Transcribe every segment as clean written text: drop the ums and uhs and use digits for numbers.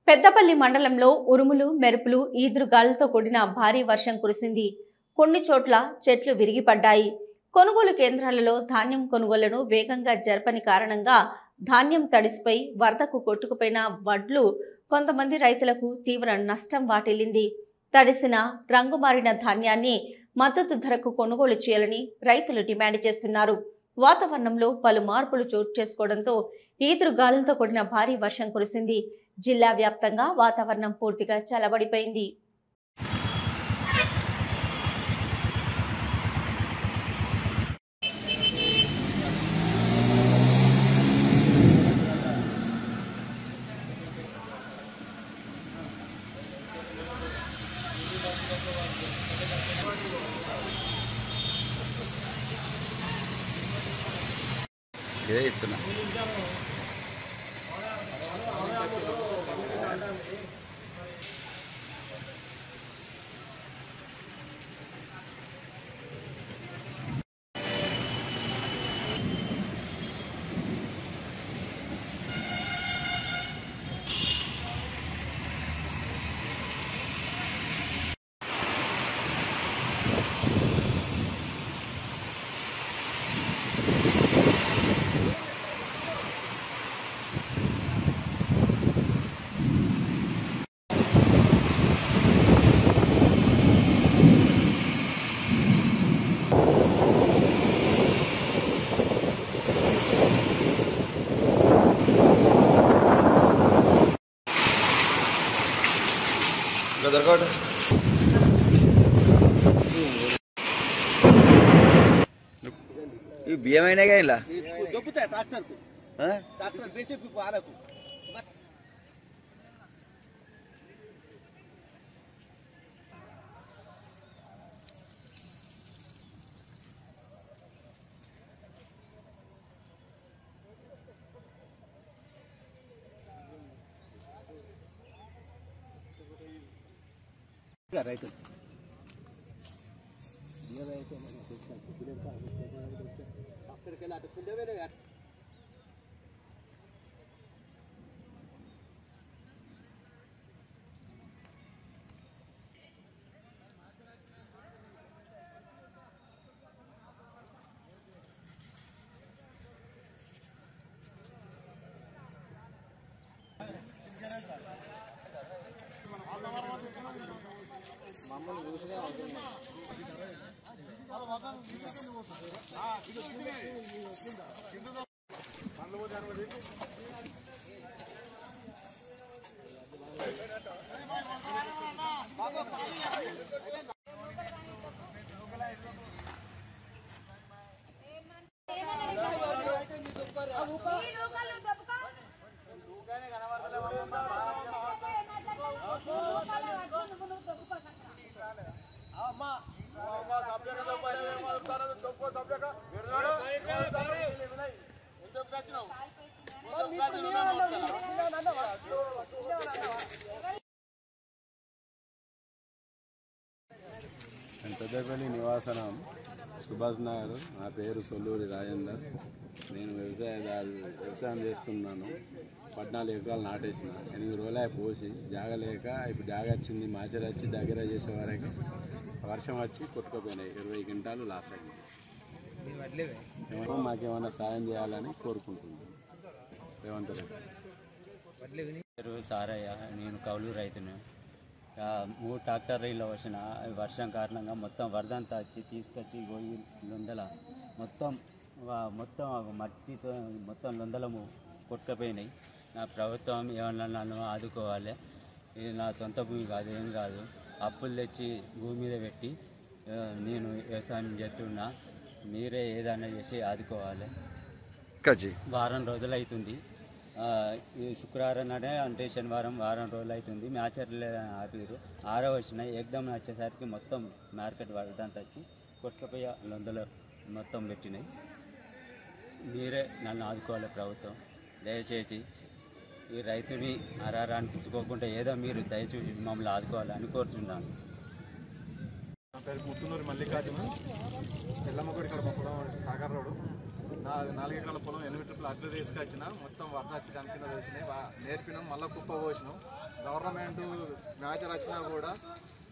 పెద్దపల్లి మండలంలో ఉరుములు మెరుపులు ఈదురుగాలులతో కూడిన భారీ వర్షం కురిసింది. కొన్ని చోట్ల చెట్లు విరిగిపడ్డాయి. కొనుగోలు కేంద్రాలలో ధాన్యం కొనుగోలును వేగంగా జరపని కారణంగా ధాన్యం తడిసిపోయి వరదకు కొట్టుకుపోయిన వడ్లు కొంతమంది రైతులకు తీవ్ర నష్టం వాటిల్లింది. తడిసిన రంగుమారిన ధాన్యాన్ని మద్దతు ధరకు కొనుగోలు చేయాలని రైతులు డిమాండ్ చేస్తున్నారు. వాతావరణంలో పలు మార్పులు చోటు చేసుకోవడంతో ఈదురుగాలులతో కూడిన భారీ వర్షం కురిసింది. జిల్లా వ్యాప్తంగా వాతావరణం పూర్తిగా చల్లబడిపోయింది. బియ్యమైనా ఇలా దొబ్బుతాయి ట్రాక్టర్కు ట్రాక్టర్ బేసేపు ఆరకు రైతులు అక్కడికి వెళ్ళి అటు కుండవేనే మమ్మల్ని చూసినా పెద్దపల్లి నివాసనం సుభాష్ నగర్. నా పేరు సొల్లూరి రాజేందర్. నేను వ్యవసాయం చేస్తున్నాను. 14 ఎకరాలు నాటేసిన 8 రోజులే పోసి జాగ లేక ఇప్పుడు జాగ వచ్చింది. మాచర్ వచ్చి దగ్గర చేసే వరకు వర్షం వచ్చి కొట్టుకుపోయినాయి. 20 క్వింటాలు లాస్ అయింది. మాకేమైనా సాయం చేయాలని కోరుకుంటున్నాను. రేవంత్ రెడ్డి. సారయ్య, నేను కౌలు రైతును. 3 ట్రాక్టర్లు ఇలా వచ్చిన వర్షం కారణంగా మొత్తం వరదంతా వచ్చి తీసుకొచ్చి గోయి లొందల మొత్తం మట్టితో మొత్తం లొందలము కొట్టుకుపోయినాయి. నా ప్రభుత్వం ఏమన్నా నన్ను ఆదుకోవాలి. ఇది నా సొంత భూమి కాదు, ఏం కాదు. అప్పులు తెచ్చి భూమి మీద పెట్టి నేను వ్యవసాయం చేస్తున్నా. మీరే ఏదైనా చేసి ఆదుకోవాలి. వారం రోజులు అవుతుంది. ఈ శుక్రవారం నాడే అంటే శనివారం వారం రోజులు అవుతుంది. మ్యాచర్లు ఆపిరు 6వ వచ్చిన ఏకదం వచ్చేసరికి మొత్తం మార్కెట్ వరదంతా వచ్చి కొట్టుకుపోయి లొందలు మొత్తం పెట్టినాయి. మీరే నన్ను ఆదుకోవాలి ప్రభుత్వం. దయచేసి ఈ రైతుని అనిపించుకోకుండా ఏదో మీరు దయచేసి మమ్మల్ని ఆదుకోవాలని కోరుచున్నాను. నా పేరు ముత్తునూరి మల్లికార్జున. ఎల్లమ్మగుడి ఇక్కడ పొలం సాగర్ రోడ్డు. 4 ఎకరాల పొలం 8 ట్రిప్పులు అడ్డు తీసుకొచ్చిన మొత్తం వరద వచ్చి దాని కింద వచ్చినాయి. నేర్పినాం, మళ్ళీ కుప్ప పోసినాం. గవర్నమెంట్ మ్యాచర్ వచ్చినా కూడా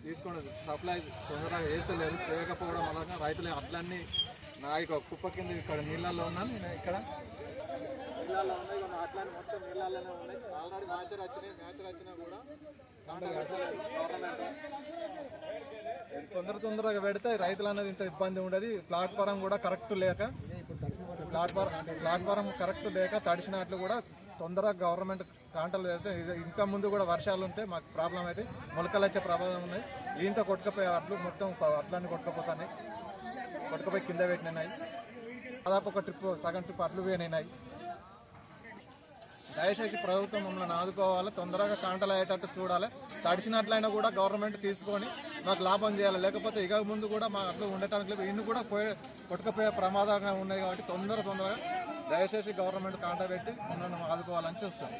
తీసుకొని సప్లై తొందరగా వేస్తలేరు. చేయకపోవడం వలన రైతులు అట్లన్నీ నా ఇక కుప్ప కింద ఇక్కడ నీళ్ళల్లో ఉన్నాను. నేను ఇక్కడ నీళ్ళల్లో ఉన్నాయి, అట్లన్నీ మొత్తం నీళ్ళల్లోనే ఉన్నాయి. ఆల్రెడీ మ్యాచర్ వచ్చినా కూడా గవర్నమెంట్ తొందరగా పెడితే రైతులు అనేది ఇంత ఇబ్బంది ఉండదు. ప్లాట్ఫారం కూడా కరెక్ట్ లేక ప్లాట్ఫారం కరెక్ట్ లేక తడిచినట్లు కూడా తొందరగా గవర్నమెంట్ కాంటలు పెడితే ఇంకా ముందు కూడా వర్షాలు ఉంటే మాకు ప్రాబ్లం అయితే మొలకలు వచ్చే ప్రభావం ఉన్నాయి. ఈంత కొట్టుకపోయే అట్లు మొత్తం అట్లన్నీ కొట్టుకపోయి కింద పెట్టినాయి. దాదాపు ఒక ట్రిప్ సగం ట్రిప్ అట్లు పోయినాయి. దయచేసి ప్రభుత్వం మమ్మల్ని ఆదుకోవాలి, తొందరగా కాంటలు అయ్యేటట్టు చూడాలి. తడిచినట్లయినా కూడా గవర్నమెంట్ తీసుకొని మాకు లాభం చేయాలి. లేకపోతే ఇక ముందు కూడా మా అట్లు ఉండటానికి లేదు. ఇన్ని కూడా కొట్టుకుపోయే ప్రమాదంగా ఉన్నాయి. కాబట్టి తొందరగా దయచేసి గవర్నమెంట్ కాంట పెట్టి మమ్మల్ని ఆదుకోవాలని చూస్తాం.